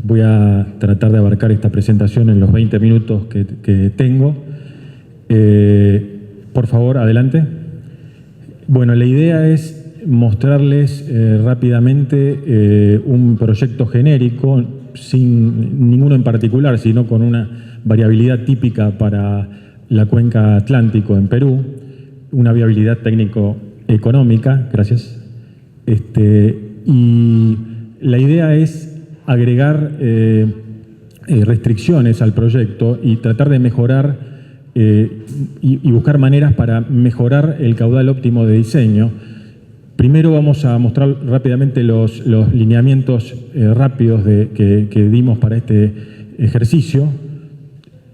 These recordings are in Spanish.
Voy a tratar de abarcar esta presentación en los 20 minutos que tengo. Por favor, adelante. Bueno, la idea es mostrarles rápidamente un proyecto genérico, sin ninguno en particular, sino con una variabilidad típica para la cuenca Atlántico en Perú, una viabilidad técnico-económica, gracias. Y la idea es agregar restricciones al proyecto y tratar de mejorar y buscar maneras para mejorar el caudal óptimo de diseño. Primero vamos a mostrar rápidamente los lineamientos rápidos que dimos para este ejercicio.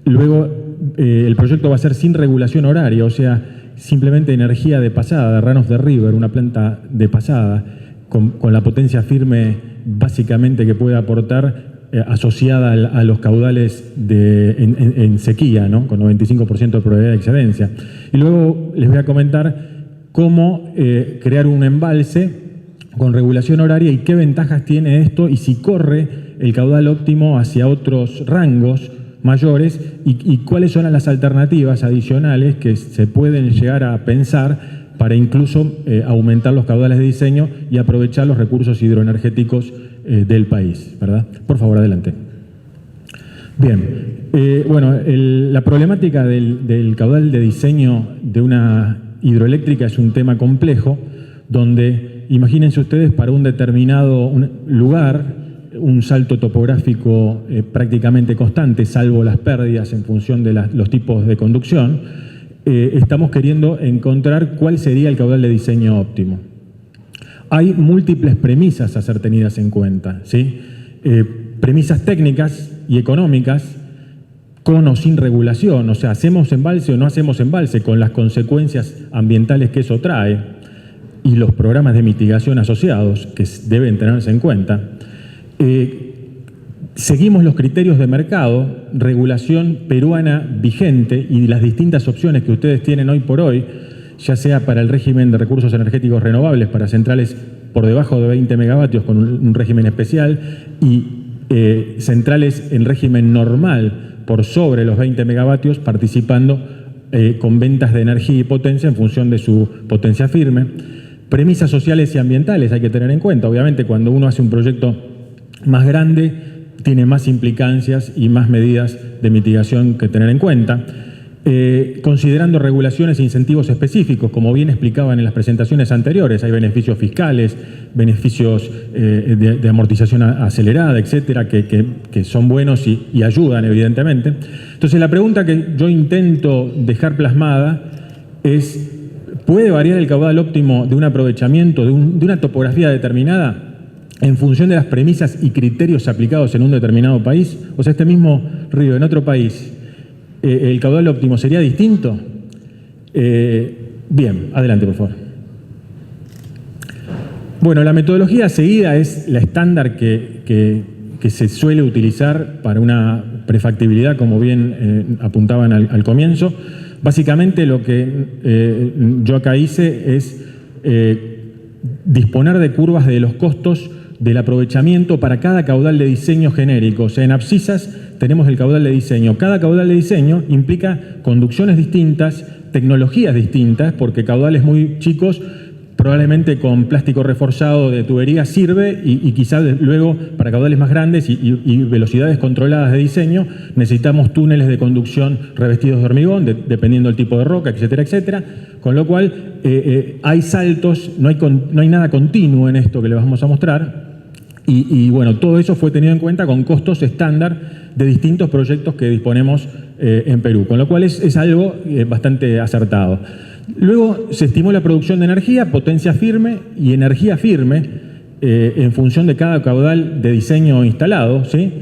Luego el proyecto va a ser sin regulación horaria, o sea, simplemente energía de pasada, run of the river, una planta de pasada, con la potencia firme básicamente que puede aportar asociada a los caudales en sequía, ¿no? Con 95% de probabilidad de excedencia. Y luego les voy a comentar cómo crear un embalse con regulación horaria y qué ventajas tiene esto y si corre el caudal óptimo hacia otros rangos mayores y cuáles son las alternativas adicionales que se pueden llegar a pensar para incluso aumentar los caudales de diseño y aprovechar los recursos hidroenergéticos del país, ¿verdad? Por favor, adelante. Bien, bueno, la problemática del caudal de diseño de una hidroeléctrica es un tema complejo, donde, imagínense ustedes, para un determinado lugar, un salto topográfico prácticamente constante, salvo las pérdidas en función de los tipos de conducción, estamos queriendo encontrar cuál sería el caudal de diseño óptimo. Hay múltiples premisas a ser tenidas en cuenta, ¿sí? Premisas técnicas y económicas, con o sin regulación, o sea, hacemos embalse o no hacemos embalse, con las consecuencias ambientales que eso trae y los programas de mitigación asociados que deben tenerse en cuenta. Seguimos los criterios de mercado, regulación peruana vigente y las distintas opciones que ustedes tienen hoy por hoy, ya sea para el régimen de recursos energéticos renovables, para centrales por debajo de 20 megavatios con un régimen especial y centrales en régimen normal por sobre los 20 megavatios, participando con ventas de energía y potencia en función de su potencia firme. Premisas sociales y ambientales hay que tener en cuenta. Obviamente, cuando uno hace un proyecto más grande, tiene más implicancias y más medidas de mitigación que tener en cuenta. Considerando regulaciones e incentivos específicos, como bien explicaban en las presentaciones anteriores, hay beneficios fiscales, beneficios de amortización acelerada, etcétera, que son buenos y ayudan, evidentemente. Entonces, la pregunta que yo intento dejar plasmada es: ¿puede variar el caudal óptimo de un aprovechamiento, de una topografía determinada, en función de las premisas y criterios aplicados en un determinado país? O sea, este mismo río en otro país, ¿el caudal óptimo sería distinto? Bien, adelante, por favor. Bueno, la metodología seguida es la estándar que se suele utilizar para una prefactibilidad, como bien apuntaban al comienzo. Básicamente lo que yo acá hice es disponer de curvas de los costos del aprovechamiento para cada caudal de diseño genérico. O sea, en abscisas tenemos el caudal de diseño. Cada caudal de diseño implica conducciones distintas, tecnologías distintas, porque caudales muy chicos, probablemente con plástico reforzado de tubería sirve y quizás luego para caudales más grandes y velocidades controladas de diseño necesitamos túneles de conducción revestidos de hormigón, dependiendo del tipo de roca, etcétera, etcétera. Con lo cual hay saltos, no hay nada continuo en esto que les vamos a mostrar. Y bueno, todo eso fue tenido en cuenta con costos estándar de distintos proyectos que disponemos en Perú, con lo cual es algo bastante acertado. Luego se estimó la producción de energía, potencia firme y energía firme en función de cada caudal de diseño instalado, ¿sí?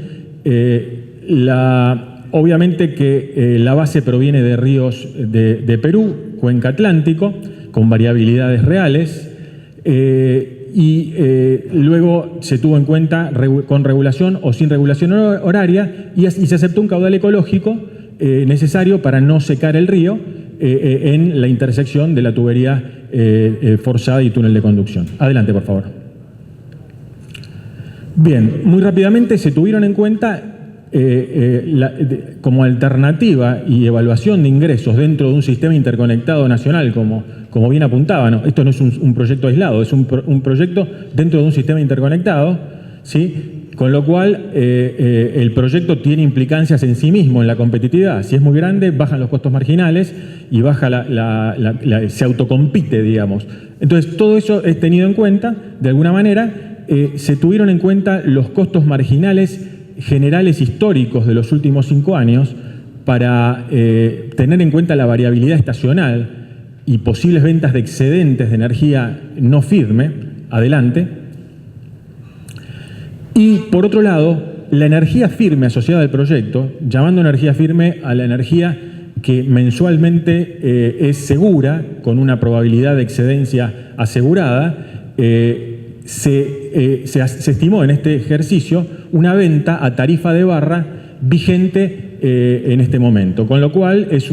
Obviamente que la base proviene de ríos de Perú, cuenca Atlántico, con variabilidades reales. Luego se tuvo en cuenta con regulación o sin regulación horaria y se aceptó un caudal ecológico necesario para no secar el río en la intersección de la tubería forzada y túnel de conducción. Adelante, por favor. Bien, muy rápidamente se tuvieron en cuenta como alternativa y evaluación de ingresos dentro de un sistema interconectado nacional, como bien apuntaba, ¿no? Esto no es un proyecto aislado, es un proyecto dentro de un sistema interconectado, ¿sí? Con lo cual el proyecto tiene implicancias en sí mismo en la competitividad. Si es muy grande, bajan los costos marginales y baja se autocompite, digamos. Entonces, todo eso es tenido en cuenta, de alguna manera. Se tuvieron en cuenta los costos marginales generales históricos de los últimos 5 años para tener en cuenta la variabilidad estacional y posibles ventas de excedentes de energía no firme, adelante. Y por otro lado, la energía firme asociada al proyecto, llamando energía firme a la energía que mensualmente es segura, con una probabilidad de excedencia asegurada, se estimó en este ejercicio una venta a tarifa de barra vigente en este momento, con lo cual es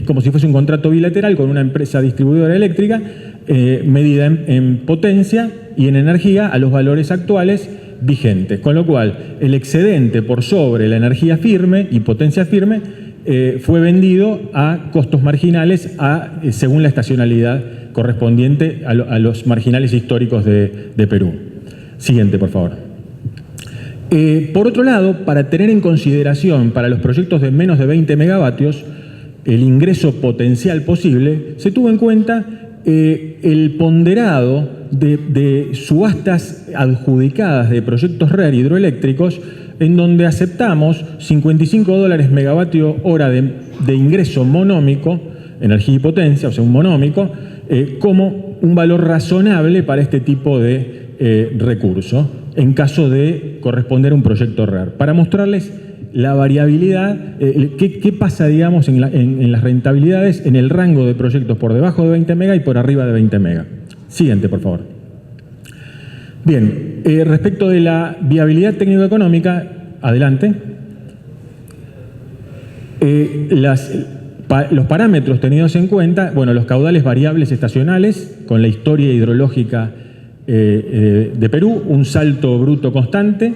como si fuese un contrato bilateral con una empresa distribuidora eléctrica medida en potencia y en energía a los valores actuales vigentes, con lo cual el excedente por sobre la energía firme y potencia firme fue vendido a costos marginales según la estacionalidad correspondiente a los marginales históricos de Perú. Siguiente, por favor. Por otro lado, para tener en consideración para los proyectos de menos de 20 megavatios el ingreso potencial posible, se tuvo en cuenta el ponderado de subastas adjudicadas de proyectos RER hidroeléctricos, en donde aceptamos $55 megavatio hora de ingreso monómico, energía y potencia, o sea, un monómico, como un valor razonable para este tipo de recurso, en caso de corresponder a un proyecto RER. Para mostrarles la variabilidad, qué pasa, digamos, en las rentabilidades en el rango de proyectos por debajo de 20 mega y por arriba de 20 mega. Siguiente, por favor. Bien, respecto de la viabilidad técnico-económica, adelante. Los parámetros tenidos en cuenta, bueno, los caudales variables estacionales con la historia hidrológica de Perú, un salto bruto constante,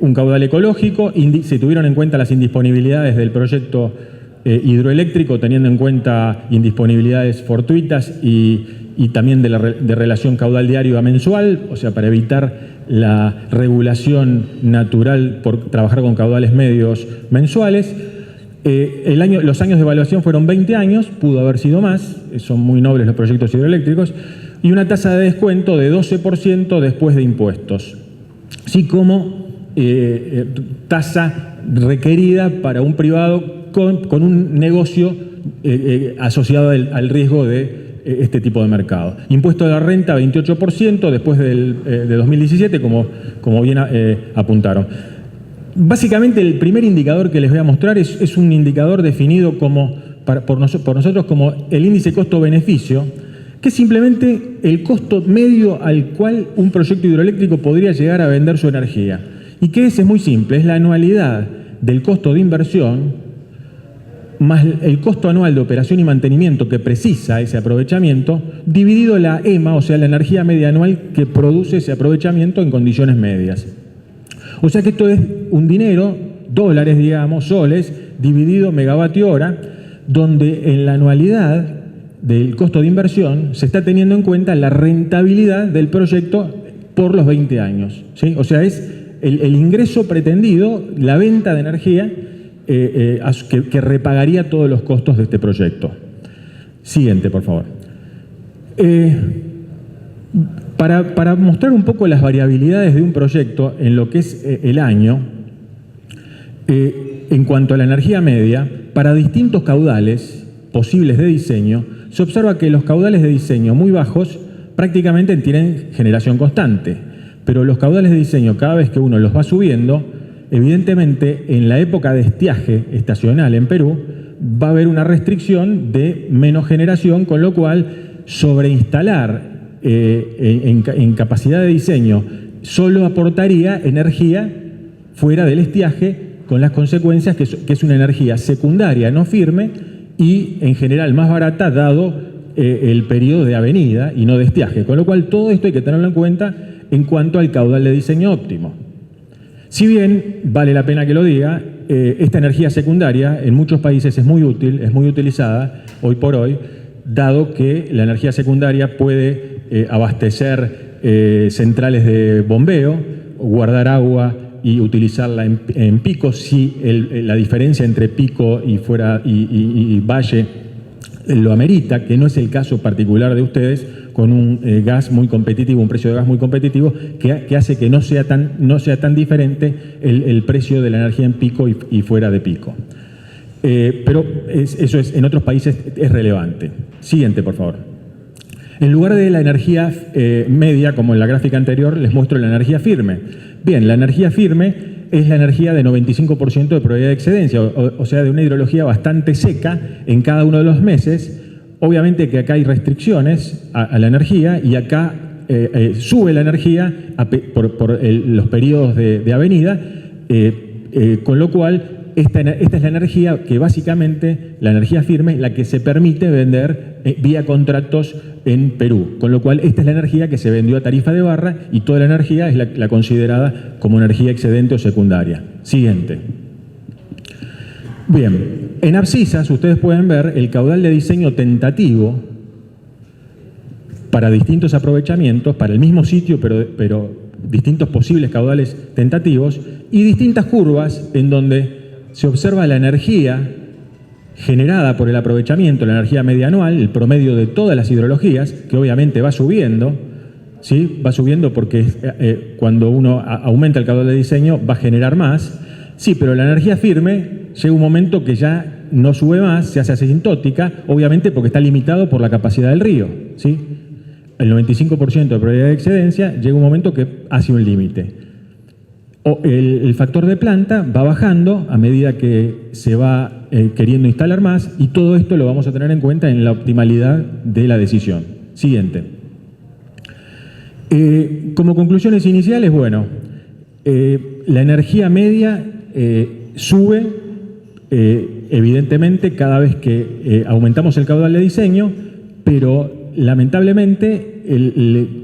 un caudal ecológico, se tuvieron en cuenta las indisponibilidades del proyecto hidroeléctrico, teniendo en cuenta indisponibilidades fortuitas y también de relación caudal diario a mensual, o sea, para evitar la regulación natural por trabajar con caudales medios mensuales. Los años de evaluación fueron 20 años, pudo haber sido más, son muy nobles los proyectos hidroeléctricos, y una tasa de descuento de 12% después de impuestos, así como tasa requerida para un privado con un negocio asociado al riesgo de este tipo de mercado. Impuesto de la renta 28% después de 2017, como bien apuntaron. Básicamente el primer indicador que les voy a mostrar es un indicador definido por nosotros como el índice costo-beneficio, que es simplemente el costo medio al cual un proyecto hidroeléctrico podría llegar a vender su energía. Y que es muy simple, es la anualidad del costo de inversión más el costo anual de operación y mantenimiento que precisa ese aprovechamiento, dividido la EMA, o sea, la energía media anual que produce ese aprovechamiento en condiciones medias. O sea que esto es un dinero, dólares, digamos, soles, dividido megavatio hora, donde en la anualidad del costo de inversión se está teniendo en cuenta la rentabilidad del proyecto por los 20 años, ¿sí? O sea, es el ingreso pretendido, la venta de energía que repagaría todos los costos de este proyecto. Siguiente, por favor. Para mostrar un poco las variabilidades de un proyecto en lo que es el año, en cuanto a la energía media, para distintos caudales posibles de diseño, se observa que los caudales de diseño muy bajos prácticamente tienen generación constante, pero los caudales de diseño, cada vez que uno los va subiendo, evidentemente en la época de estiaje estacional en Perú va a haber una restricción de menos generación, con lo cual sobreinstalar en capacidad de diseño solo aportaría energía fuera del estiaje, con las consecuencias que es una energía secundaria no firme y en general más barata dado el periodo de avenida y no de estiaje, con lo cual todo esto hay que tenerlo en cuenta en cuanto al caudal de diseño óptimo. Si bien, vale la pena que lo diga, esta energía secundaria en muchos países es muy útil, es muy utilizada hoy por hoy, dado que la energía secundaria puede abastecer centrales de bombeo, guardar agua y utilizarla en pico si la diferencia entre pico y valle lo amerita, que no es el caso particular de ustedes, con un gas muy competitivo, un precio de gas muy competitivo, que hace que no sea tan diferente el precio de la energía en pico y fuera de pico. Pero eso en otros países es relevante. Siguiente, por favor. En lugar de la energía media, como en la gráfica anterior, les muestro la energía firme. Bien, la energía firme es la energía de 95% de probabilidad de excedencia, o sea, de una hidrología bastante seca en cada uno de los meses. Obviamente que acá hay restricciones a la energía y acá sube la energía por los periodos de avenida, con lo cual esta es la energía que básicamente, la energía firme, la que se permite vender vía contratos en Perú, con lo cual esta es la energía que se vendió a tarifa de barra y toda la energía es la considerada como energía excedente o secundaria. Siguiente. Bien, en abscisas ustedes pueden ver el caudal de diseño tentativo para distintos aprovechamientos, para el mismo sitio, pero distintos posibles caudales tentativos y distintas curvas en donde se observa la energía generada por el aprovechamiento, la energía media anual, el promedio de todas las hidrologías, que obviamente va subiendo, ¿sí? Va subiendo porque cuando uno aumenta el caudal de diseño va a generar más. Sí, pero la energía firme llega un momento que ya no sube más, se hace asintótica, obviamente porque está limitado por la capacidad del río, ¿sí? El 95% de probabilidad de excedencia llega un momento que hace un límite. El factor de planta va bajando a medida que se va queriendo instalar más y todo esto lo vamos a tener en cuenta en la optimalidad de la decisión. Siguiente. Como conclusiones iniciales, bueno, la energía media sube evidentemente cada vez que aumentamos el caudal de diseño, pero lamentablemente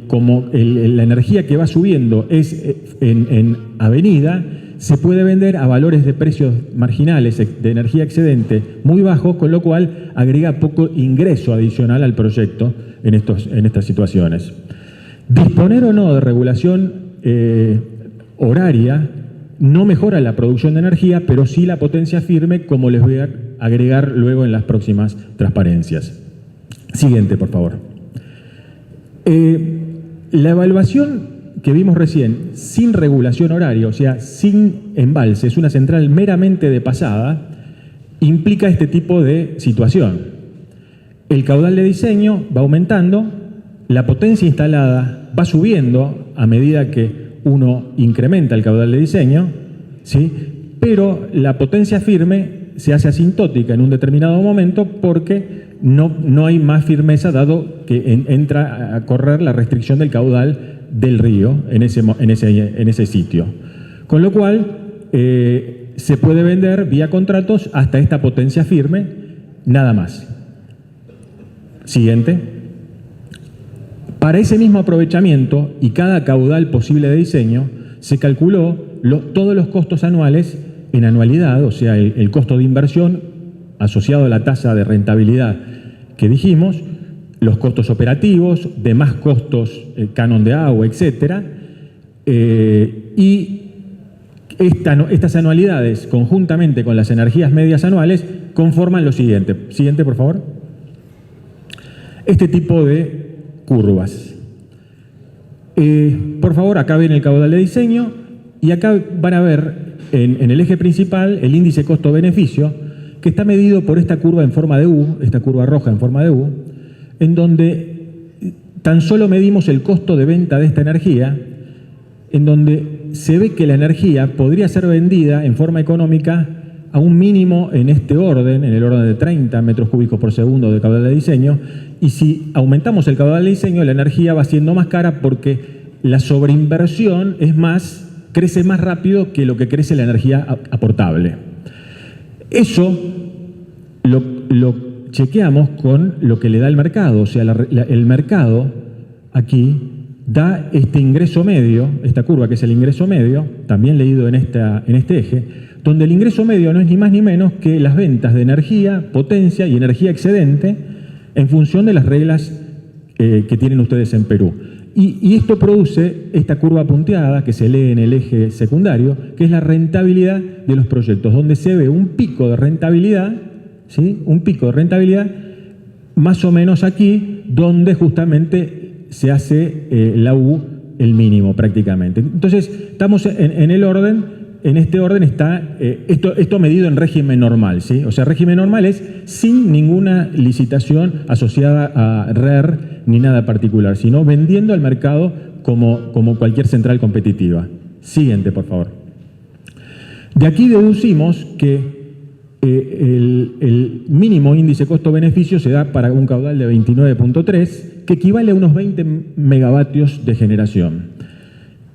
como la energía que va subiendo es en avenida, se puede vender a valores de precios marginales de energía excedente muy bajos, con lo cual agrega poco ingreso adicional al proyecto en estas situaciones. Disponer o no de regulación horaria no mejora la producción de energía, pero sí la potencia firme, como les voy a agregar luego en las próximas transparencias. Siguiente, por favor. La evaluación que vimos recién, sin regulación horaria, o sea, sin embalse, es una central meramente de pasada, implica este tipo de situación. El caudal de diseño va aumentando, la potencia instalada va subiendo a medida que uno incrementa el caudal de diseño, ¿sí? Pero la potencia firme se hace asintótica en un determinado momento porque no hay más firmeza, dado que entra a correr la restricción del caudal del río en ese sitio. Con lo cual, se puede vender vía contratos hasta esta potencia firme, nada más. Siguiente. Para ese mismo aprovechamiento y cada caudal posible de diseño, se calculó todos los costos anuales en anualidad, o sea, el costo de inversión asociado a la tasa de rentabilidad que dijimos, los costos operativos, demás costos, canon de agua, etc. Y estas anualidades, conjuntamente con las energías medias anuales, conforman lo siguiente. Siguiente, por favor. Este tipo de curvas. Por favor, acá ven el caudal de diseño y acá van a ver en el eje principal el índice costo-beneficio, que está medido por esta curva en forma de U, esta curva roja en forma de U, en donde tan solo medimos el costo de venta de esta energía, en donde se ve que la energía podría ser vendida en forma económica a un mínimo en este orden, en el orden de 30 metros cúbicos por segundo de caudal de diseño, y si aumentamos el caudal de diseño, la energía va siendo más cara porque la sobreinversión crece más rápido que lo que crece la energía aportable. Eso lo chequeamos con lo que le da el mercado, o sea, el mercado aquí da este ingreso medio, esta curva que es el ingreso medio, también leído en este eje, donde el ingreso medio no es ni más ni menos que las ventas de energía, potencia y energía excedente en función de las reglas que tienen ustedes en Perú. Y esto produce esta curva punteada que se lee en el eje secundario, que es la rentabilidad de los proyectos, donde se ve un pico de rentabilidad, ¿sí? Un pico de rentabilidad más o menos aquí, donde justamente se hace la U el mínimo prácticamente. Entonces, estamos en el orden, en este orden está esto medido en régimen normal, ¿sí? O sea, régimen normal es sin ninguna licitación asociada a RER ni nada particular, sino vendiendo al mercado como cualquier central competitiva. Siguiente, por favor. De aquí deducimos que el mínimo índice costo-beneficio se da para un caudal de 29.3, que equivale a unos 20 megavatios de generación.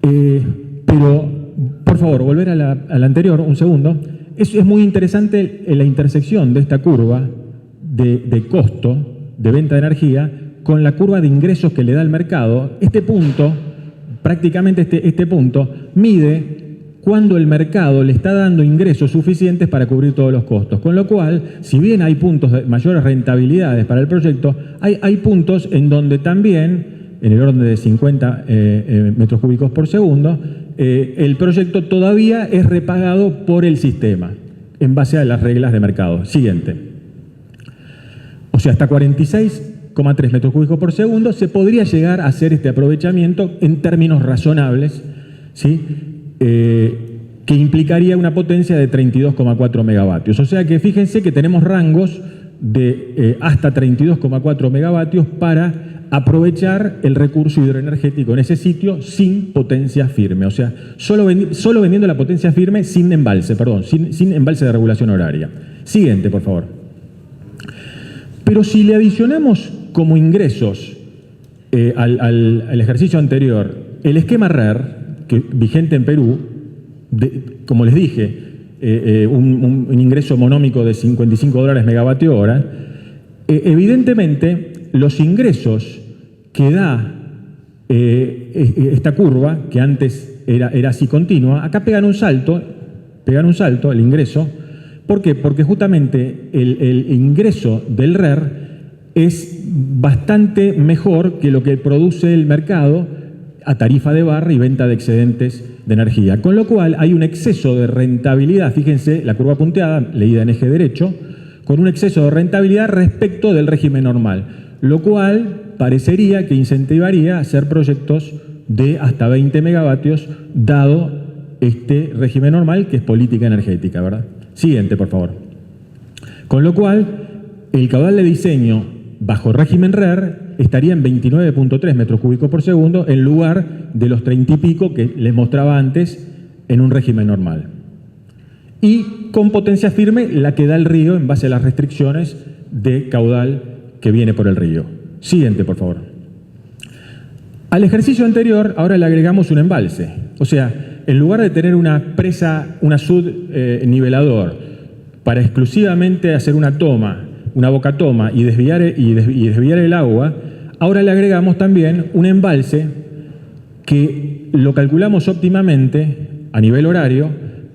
Pero, por favor, volver a la anterior, un segundo. Es muy interesante la intersección de esta curva de costo de venta de energía con la curva de ingresos que le da el mercado. Este punto, prácticamente este punto, mide cuando el mercado le está dando ingresos suficientes para cubrir todos los costos. Con lo cual, si bien hay puntos de mayores rentabilidades para el proyecto, hay puntos en donde también, en el orden de 50 metros cúbicos por segundo, el proyecto todavía es repagado por el sistema, en base a las reglas de mercado. Siguiente. O sea, hasta 46,3 metros cúbicos por segundo se podría llegar a hacer este aprovechamiento en términos razonables, ¿sí? Que implicaría una potencia de 32,4 megavatios. O sea que fíjense que tenemos rangos de hasta 32,4 megavatios para aprovechar el recurso hidroenergético en ese sitio sin potencia firme. O sea, solo vendiendo la potencia firme sin embalse, perdón, sin embalse de regulación horaria. Siguiente, por favor. Pero si le adicionamos como ingresos al ejercicio anterior el esquema RER, vigente en Perú, como les dije, un ingreso monómico de $55 megavatio hora, evidentemente los ingresos que da esta curva, que antes era así continua, acá pegan un salto el ingreso. ¿Por qué? Porque justamente el ingreso del RER es bastante mejor que lo que produce el mercado a tarifa de barra y venta de excedentes de energía. Con lo cual hay un exceso de rentabilidad, fíjense, la curva punteada, leída en eje derecho, con un exceso de rentabilidad respecto del régimen normal, lo cual parecería que incentivaría a hacer proyectos de hasta 20 megavatios, dado este régimen normal, que es política energética, ¿verdad? Siguiente, por favor. Con lo cual, el caudal de diseño bajo régimen RER estaría en 29.3 metros cúbicos por segundo en lugar de los 30 y pico que les mostraba antes en un régimen normal. Y con potencia firme la que da el río en base a las restricciones de caudal que viene por el río. Siguiente, por favor. Al ejercicio anterior ahora le agregamos un embalse. O sea, en lugar de tener una presa, una nivelador para exclusivamente hacer una toma, una boca toma y desviar el agua, ahora le agregamos también un embalse que lo calculamos óptimamente a nivel horario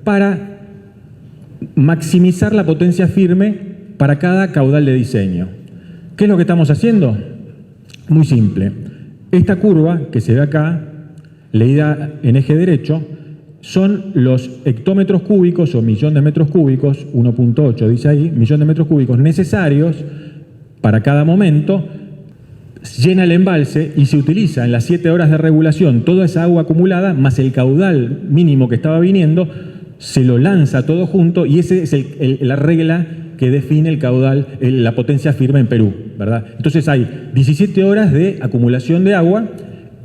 para maximizar la potencia firme para cada caudal de diseño. ¿Qué es lo que estamos haciendo? Muy simple. Esta curva que se ve acá, leída en eje derecho, son los hectómetros cúbicos o millón de metros cúbicos, 1.8 dice ahí, millón de metros cúbicos necesarios para cada momento, llena el embalse y se utiliza en las 7 horas de regulación toda esa agua acumulada más el caudal mínimo que estaba viniendo, se lo lanza todo junto y esa es la regla que define el caudal, la potencia firme en Perú, ¿verdad? Entonces hay 17 horas de acumulación de agua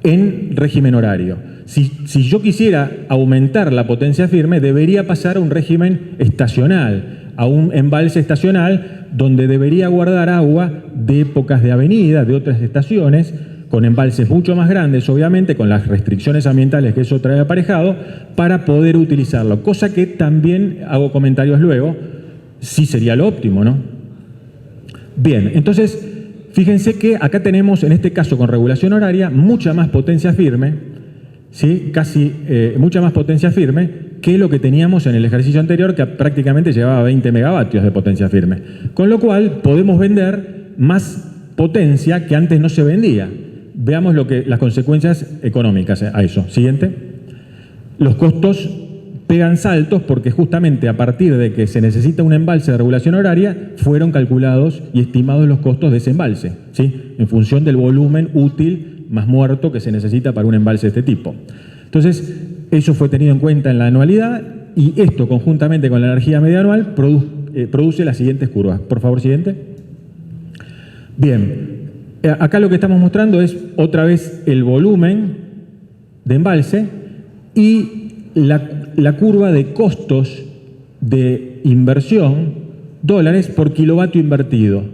en régimen horario. Si yo quisiera aumentar la potencia firme, debería pasar a un régimen estacional, a un embalse estacional, donde debería guardar agua de épocas de avenida, de otras estaciones, con embalses mucho más grandes, obviamente, con las restricciones ambientales que eso trae aparejado, para poder utilizarlo. Cosa que también hago comentarios luego, sí sería lo óptimo, ¿no? Bien, entonces, fíjense que acá tenemos, en este caso con regulación horaria, mucha más potencia firme, ¿sí? Mucha más potencia firme que lo que teníamos en el ejercicio anterior, que prácticamente llevaba 20 megavatios de potencia firme. Con lo cual podemos vender más potencia que antes no se vendía. Veamos las consecuencias económicas a eso. Siguiente. Los costos pegan saltos porque justamente a partir de que se necesita un embalse de regulación horaria, fueron calculados y estimados los costos de ese embalse, ¿sí? En función del volumen útil más muerto que se necesita para un embalse de este tipo. Entonces, eso fue tenido en cuenta en la anualidad y esto conjuntamente con la energía media anual produce las siguientes curvas. Por favor, siguiente. Bien, acá lo que estamos mostrando es otra vez el volumen de embalse y la curva de costos de inversión, dólares por kilovatio invertido,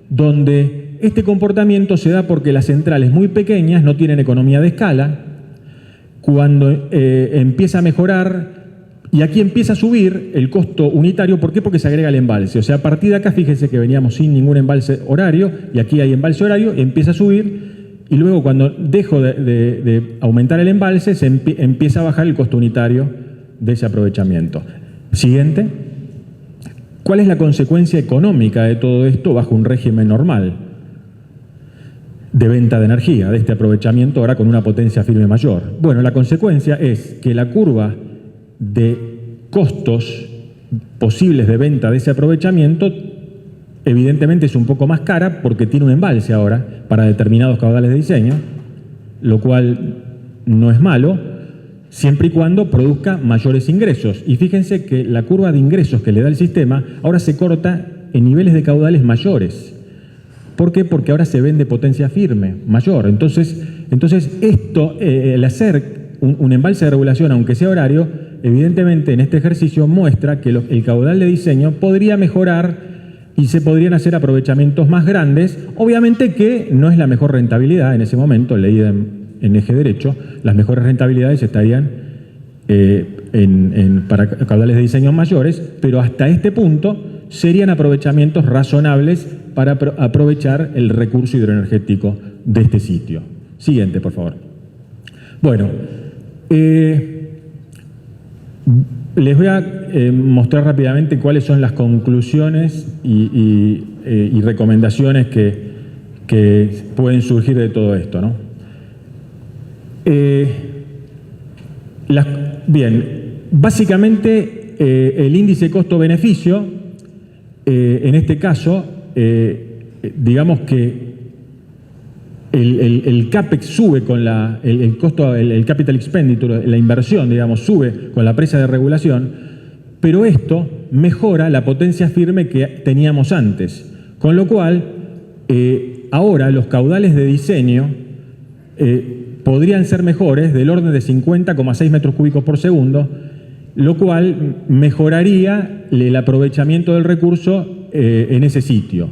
donde este comportamiento se da porque las centrales muy pequeñas no tienen economía de escala. Cuando empieza a mejorar, y aquí empieza a subir el costo unitario, ¿por qué? Porque se agrega el embalse. O sea, a partir de acá, fíjense que veníamos sin ningún embalse horario, y aquí hay embalse horario, empieza a subir, y luego cuando dejo de aumentar el embalse, se empieza a bajar el costo unitario de ese aprovechamiento. Siguiente. ¿Cuál es la consecuencia económica de todo esto bajo un régimen normal de venta de energía, de este aprovechamiento ahora con una potencia firme mayor? Bueno, la consecuencia es que la curva de costos posibles de venta de ese aprovechamiento evidentemente es un poco más cara porque tiene un embalse ahora para determinados caudales de diseño, lo cual no es malo, siempre y cuando produzca mayores ingresos. Y fíjense que la curva de ingresos que le da el sistema ahora se corta en niveles de caudales mayores. ¿Por qué? Porque ahora se vende potencia firme, mayor. Entonces esto, el hacer un embalse de regulación, aunque sea horario, evidentemente en este ejercicio muestra que el caudal de diseño podría mejorar y se podrían hacer aprovechamientos más grandes. Obviamente que no es la mejor rentabilidad en ese momento, leída en eje derecho, las mejores rentabilidades estarían para caudales de diseño mayores, pero hasta este punto serían aprovechamientos razonables para aprovechar el recurso hidroenergético de este sitio. Siguiente, por favor. Bueno, les voy a mostrar rápidamente cuáles son las conclusiones y recomendaciones que pueden surgir de todo esto, ¿no? Bien, básicamente el índice costo-beneficio, en este caso, digamos que el CAPEX sube con el costo, el capital expenditure, la inversión, digamos, sube con la presa de regulación, pero esto mejora la potencia firme que teníamos antes. Con lo cual, ahora los caudales de diseño podrían ser mejores, del orden de 50,6 metros cúbicos por segundo, lo cual mejoraría el aprovechamiento del recurso en ese sitio.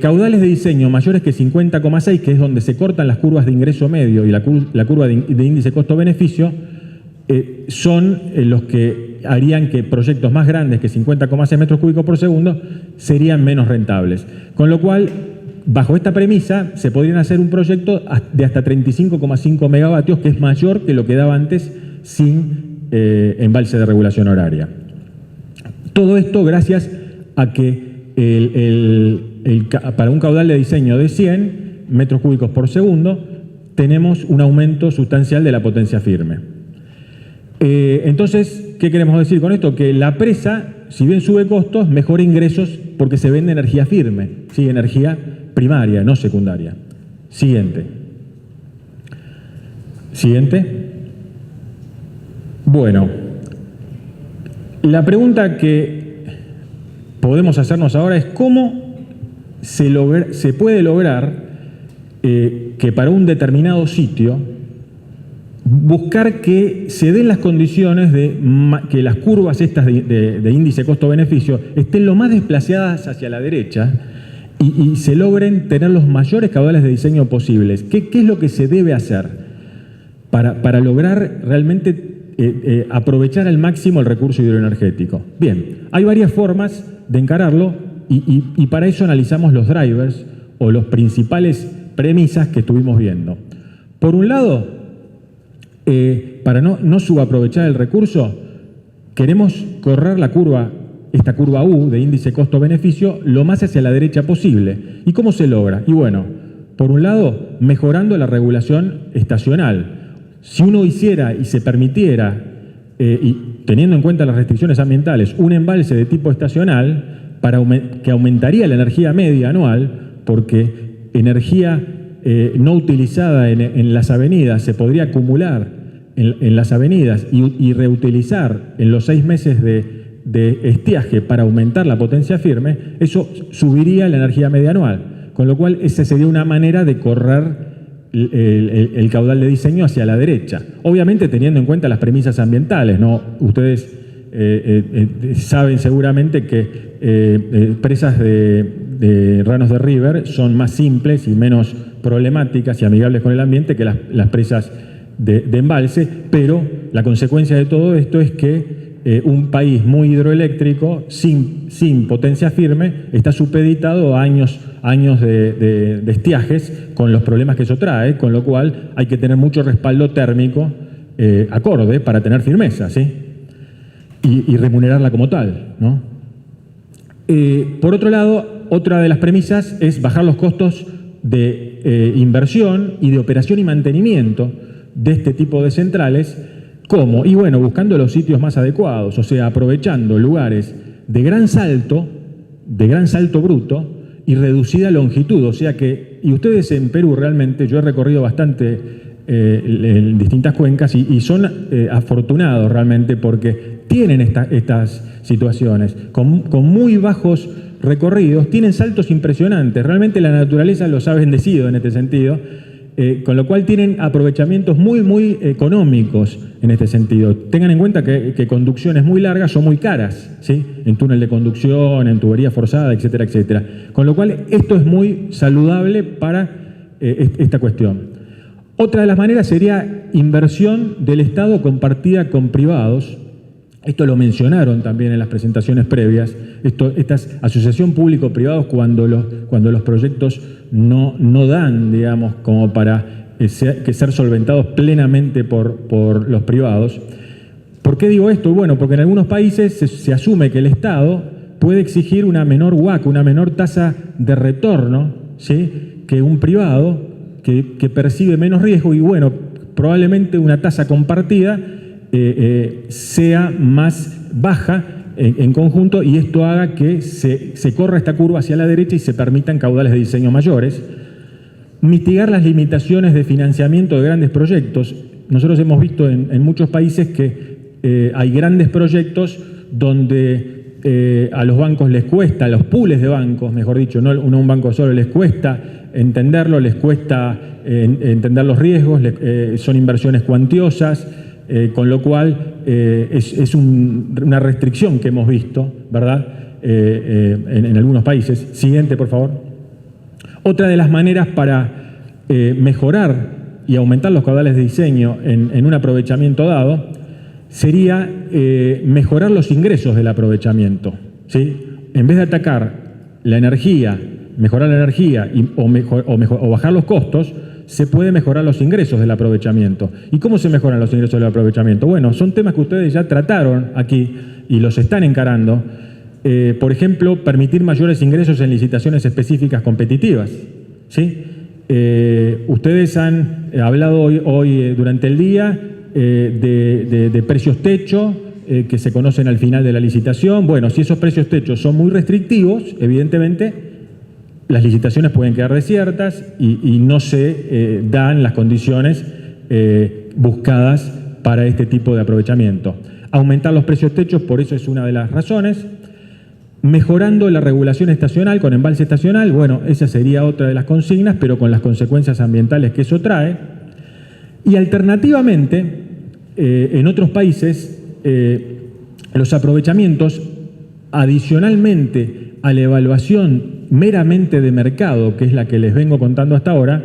Caudales de diseño mayores que 50,6, que es donde se cortan las curvas de ingreso medio y la curva de índice costo-beneficio, son los que harían que proyectos más grandes que 50,6 metros cúbicos por segundo serían menos rentables. Con lo cual, bajo esta premisa, se podrían hacer un proyecto de hasta 35,5 megavatios, que es mayor que lo que daba antes sin embalse de regulación horaria. Todo esto gracias a que para un caudal de diseño de 100 metros cúbicos por segundo tenemos un aumento sustancial de la potencia firme. Entonces, ¿qué queremos decir con esto? Que la presa, si bien sube costos, mejora ingresos porque se vende energía firme, ¿sí? Energía primaria, no secundaria. Siguiente. Siguiente. Bueno, la pregunta que podemos hacernos ahora es cómo se puede lograr que para un determinado sitio buscar que se den las condiciones de que las curvas estas de índice costo-beneficio estén lo más desplazadas hacia la derecha y se logren tener los mayores caudales de diseño posibles. ¿Qué es lo que se debe hacer para lograr realmente aprovechar al máximo el recurso hidroenergético? Bien, hay varias formas de encararlo y para eso analizamos los drivers o las principales premisas que estuvimos viendo. Por un lado, para no subaprovechar el recurso, queremos correr la curva, esta curva U de índice costo-beneficio, lo más hacia la derecha posible. ¿Y cómo se logra? Y bueno, por un lado, mejorando la regulación estacional. Si uno hiciera y se permitiera, y teniendo en cuenta las restricciones ambientales, un embalse de tipo estacional que aumentaría la energía media anual, porque energía no utilizada en las avenidas se podría acumular en las avenidas y reutilizar en los 6 meses de estiaje para aumentar la potencia firme, eso subiría la energía media anual. Con lo cual, esa sería una manera de correr el caudal de diseño hacia la derecha. Obviamente teniendo en cuenta las premisas ambientales, ¿no? Ustedes saben seguramente que presas de Ranos de River son más simples y menos problemáticas y amigables con el ambiente que las presas de embalse, pero la consecuencia de todo esto es que un país muy hidroeléctrico, sin potencia firme, está supeditado a años de estiajes con los problemas que eso trae, con lo cual hay que tener mucho respaldo térmico acorde para tener firmeza, ¿sí? Y remunerarla como tal, ¿no? Por otro lado, otra de las premisas es bajar los costos de inversión y de operación y mantenimiento de este tipo de centrales. ¿Cómo? Y bueno, buscando los sitios más adecuados, o sea, aprovechando lugares de gran salto bruto y reducida longitud. O sea que, y ustedes en Perú realmente, yo he recorrido bastante en distintas cuencas y son afortunados realmente porque tienen estas situaciones. Con muy bajos recorridos, tienen saltos impresionantes. Realmente la naturaleza los ha bendecido en este sentido. Con lo cual tienen aprovechamientos muy económicos en este sentido. Tengan en cuenta que conducciones muy largas son muy caras, ¿sí? En túnel de conducción, en tubería forzada, etcétera, etcétera. Con lo cual esto es muy saludable para esta cuestión. Otra de las maneras sería inversión del Estado compartida con privados. Esto lo mencionaron también en las presentaciones previas. Esta asociación público-privados cuando los proyectos no dan, digamos, como para ser solventados plenamente por los privados. ¿Por qué digo esto? Bueno, porque en algunos países se asume que el Estado puede exigir una menor WACC, una menor tasa de retorno, ¿sí?, que un privado que percibe menos riesgo y, bueno, probablemente una tasa compartida sea más baja en conjunto y esto haga que se corra esta curva hacia la derecha y se permitan caudales de diseño mayores. Mitigar las limitaciones de financiamiento de grandes proyectos. Nosotros hemos visto en muchos países que hay grandes proyectos donde a los bancos les cuesta, a los pools de bancos, mejor dicho, no un banco solo, les cuesta entenderlo, les cuesta entender los riesgos, son inversiones cuantiosas. Con lo cual es una restricción que hemos visto, ¿verdad?, en algunos países. Siguiente, por favor. Otra de las maneras para mejorar y aumentar los caudales de diseño en un aprovechamiento dado sería mejorar los ingresos del aprovechamiento, ¿sí? En vez de atacar la energía, mejorar la energía o bajar los costos, se puede mejorar los ingresos del aprovechamiento. ¿Y cómo se mejoran los ingresos del aprovechamiento? Bueno, son temas que ustedes ya trataron aquí y los están encarando. Por ejemplo, permitir mayores ingresos en licitaciones específicas competitivas, ¿sí? Ustedes han hablado hoy durante el día de precios techo que se conocen al final de la licitación. Bueno, si esos precios techos son muy restrictivos, evidentemente las licitaciones pueden quedar desiertas y no se dan las condiciones buscadas para este tipo de aprovechamiento. Aumentar los precios techos, por eso es una de las razones. Mejorando la regulación estacional con embalse estacional, bueno, esa sería otra de las consignas, pero con las consecuencias ambientales que eso trae. Y alternativamente, en otros países, los aprovechamientos, adicionalmente a la evaluación meramente de mercado, que es la que les vengo contando hasta ahora,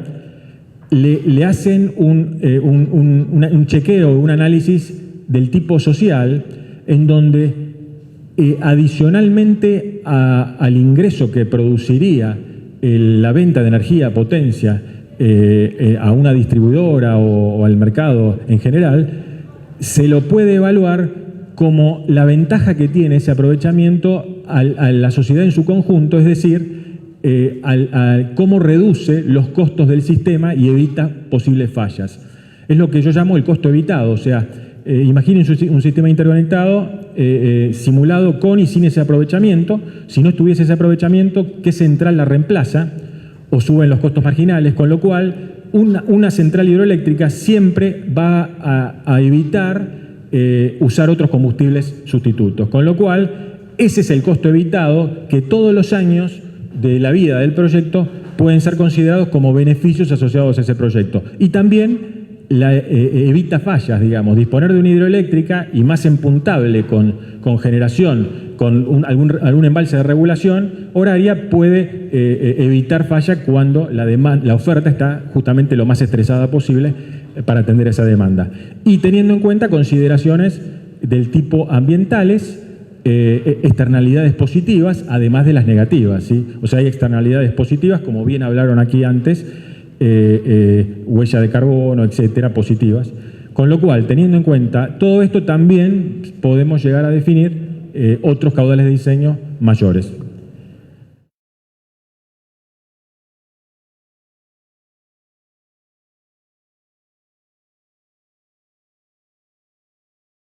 le hacen un chequeo, un análisis del tipo social, en donde adicionalmente al ingreso que produciría la venta de energía, potencia, a una distribuidora o al mercado en general, se lo puede evaluar como la ventaja que tiene ese aprovechamiento a la sociedad en su conjunto, es decir, cómo reduce los costos del sistema y evita posibles fallas. Es lo que yo llamo el costo evitado, o sea, imaginen un sistema interconectado simulado con y sin ese aprovechamiento. Si no estuviese ese aprovechamiento, ¿qué central la reemplaza? O suben los costos marginales, con lo cual una central hidroeléctrica siempre va a evitar usar otros combustibles sustitutos. Con lo cual, ese es el costo evitado que todos los años de la vida del proyecto pueden ser considerados como beneficios asociados a ese proyecto. Y también evita fallas, digamos. Disponer de una hidroeléctrica y más empuntable con generación, con algún embalse de regulación horaria, puede evitar falla cuando la oferta está justamente lo más estresada posible para atender esa demanda. Y teniendo en cuenta consideraciones del tipo ambientales, externalidades positivas, además de las negativas, ¿sí? O sea, hay externalidades positivas, como bien hablaron aquí antes, huella de carbono, etcétera, positivas. Con lo cual, teniendo en cuenta todo esto, también podemos llegar a definir otros caudales de diseño mayores.